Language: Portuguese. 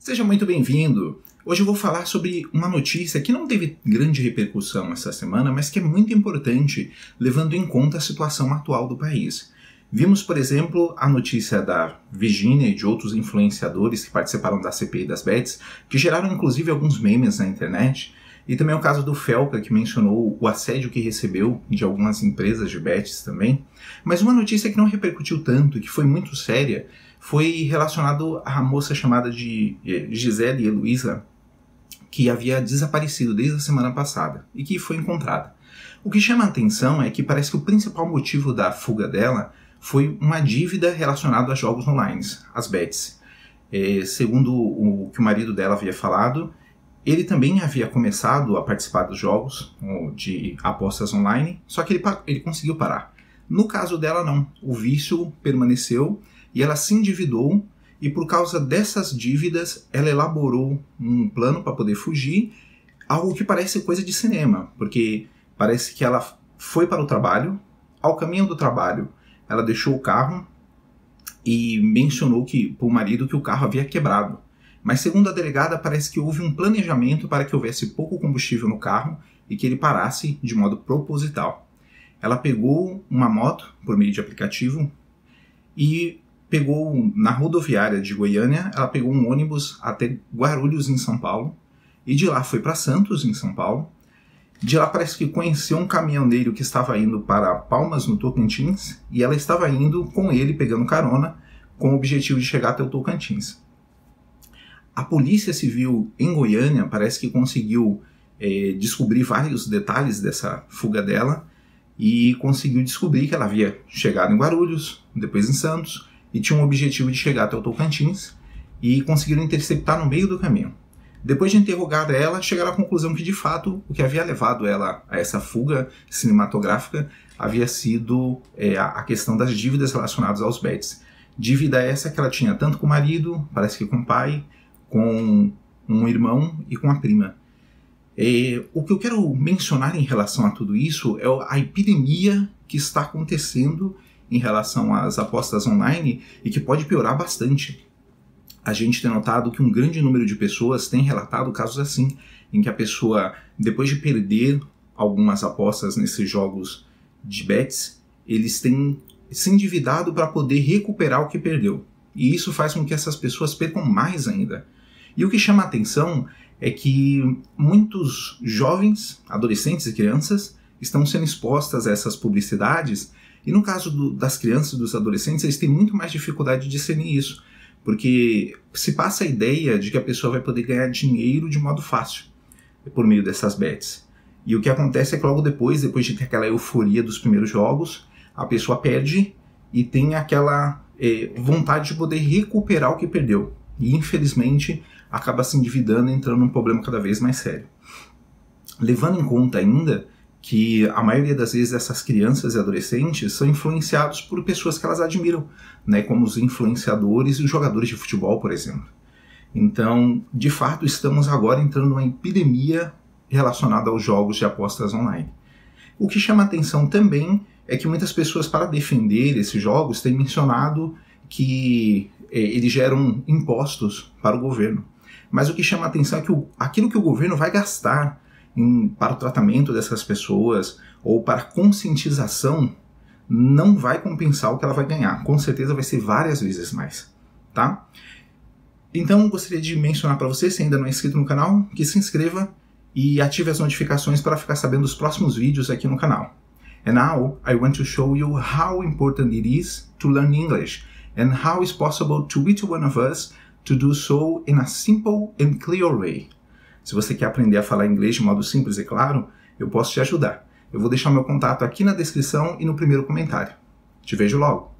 Seja muito bem-vindo! Hoje eu vou falar sobre uma notícia que não teve grande repercussão essa semana, mas que é muito importante, levando em conta a situação atual do país. Vimos, por exemplo, a notícia da Virgínia e de outros influenciadores que participaram da CPI das bets, que geraram inclusive alguns memes na internet, e também o caso do Felca, que mencionou o assédio que recebeu de algumas empresas de bets também. Mas uma notícia que não repercutiu tanto e que foi muito séria foi relacionado à moça chamada de Gisele Heloísa, que havia desaparecido desde a semana passada e que foi encontrada. O que chama a atenção é que parece que o principal motivo da fuga dela foi uma dívida relacionada a jogos online, as bets. Segundo o que o marido dela havia falado, ele também havia começado a participar dos jogos de apostas online, só que ele conseguiu parar. No caso dela não, o vício permaneceu e ela se endividou, e por causa dessas dívidas ela elaborou um plano para poder fugir, algo que parece coisa de cinema, porque parece que ela foi para o trabalho, ao caminho do trabalho ela deixou o carro e mencionou para o marido que o carro havia quebrado. Mas segundo a delegada, parece que houve um planejamento para que houvesse pouco combustível no carro e que ele parasse de modo proposital. Ela pegou uma moto por meio de aplicativo e pegou na rodoviária de Goiânia, ela pegou um ônibus até Guarulhos, em São Paulo, e de lá foi para Santos, em São Paulo. De lá parece que conheceu um caminhoneiro que estava indo para Palmas, no Tocantins, e ela estava indo com ele, pegando carona, com o objetivo de chegar até o Tocantins. A Polícia Civil em Goiânia parece que conseguiu descobrir vários detalhes dessa fuga dela e conseguiu descobrir que ela havia chegado em Guarulhos, depois em Santos, e tinha um objetivo de chegar até o Tocantins, e conseguiram interceptar no meio do caminho. Depois de interrogar ela, chegaram à conclusão que, de fato, o que havia levado ela a essa fuga cinematográfica havia sido a questão das dívidas relacionadas aos bets. Dívida essa que ela tinha tanto com o marido, parece que com o pai, com um irmão e com a prima. O que eu quero mencionar em relação a tudo isso é a epidemia que está acontecendo em relação às apostas online e que pode piorar bastante. A gente tem notado que um grande número de pessoas tem relatado casos assim, em que a pessoa, depois de perder algumas apostas nesses jogos de bets, eles têm se endividado para poder recuperar o que perdeu. E isso faz com que essas pessoas percam mais ainda. E o que chama a atenção é que muitos jovens, adolescentes e crianças estão sendo expostas a essas publicidades, e no caso das crianças e dos adolescentes, eles têm muito mais dificuldade de discernir isso, porque se passa a ideia de que a pessoa vai poder ganhar dinheiro de modo fácil por meio dessas bets. E o que acontece é que logo depois de ter aquela euforia dos primeiros jogos, a pessoa perde e tem aquela vontade de poder recuperar o que perdeu. E infelizmente acaba se endividando e entrando num problema cada vez mais sério. Levando em conta ainda que a maioria das vezes essas crianças e adolescentes são influenciados por pessoas que elas admiram, né, como os influenciadores e os jogadores de futebol, por exemplo. Então, de fato, estamos agora entrando numa epidemia relacionada aos jogos de apostas online. O que chama a atenção também é que muitas pessoas, para defender esses jogos, têm mencionado que eles geram impostos para o governo. Mas o que chama a atenção é que aquilo que o governo vai gastar para o tratamento dessas pessoas ou para conscientização não vai compensar o que ela vai ganhar. Com certeza vai ser várias vezes mais, tá? Então gostaria de mencionar para você, se ainda não é inscrito no canal, que se inscreva e ative as notificações para ficar sabendo dos próximos vídeos aqui no canal. And now I want to show you how important it is to learn English and how it's possible to each one of us to do so in a simple and clear way. Se você quer aprender a falar inglês de modo simples e claro, eu posso te ajudar. Eu vou deixar meu contato aqui na descrição e no primeiro comentário. Te vejo logo!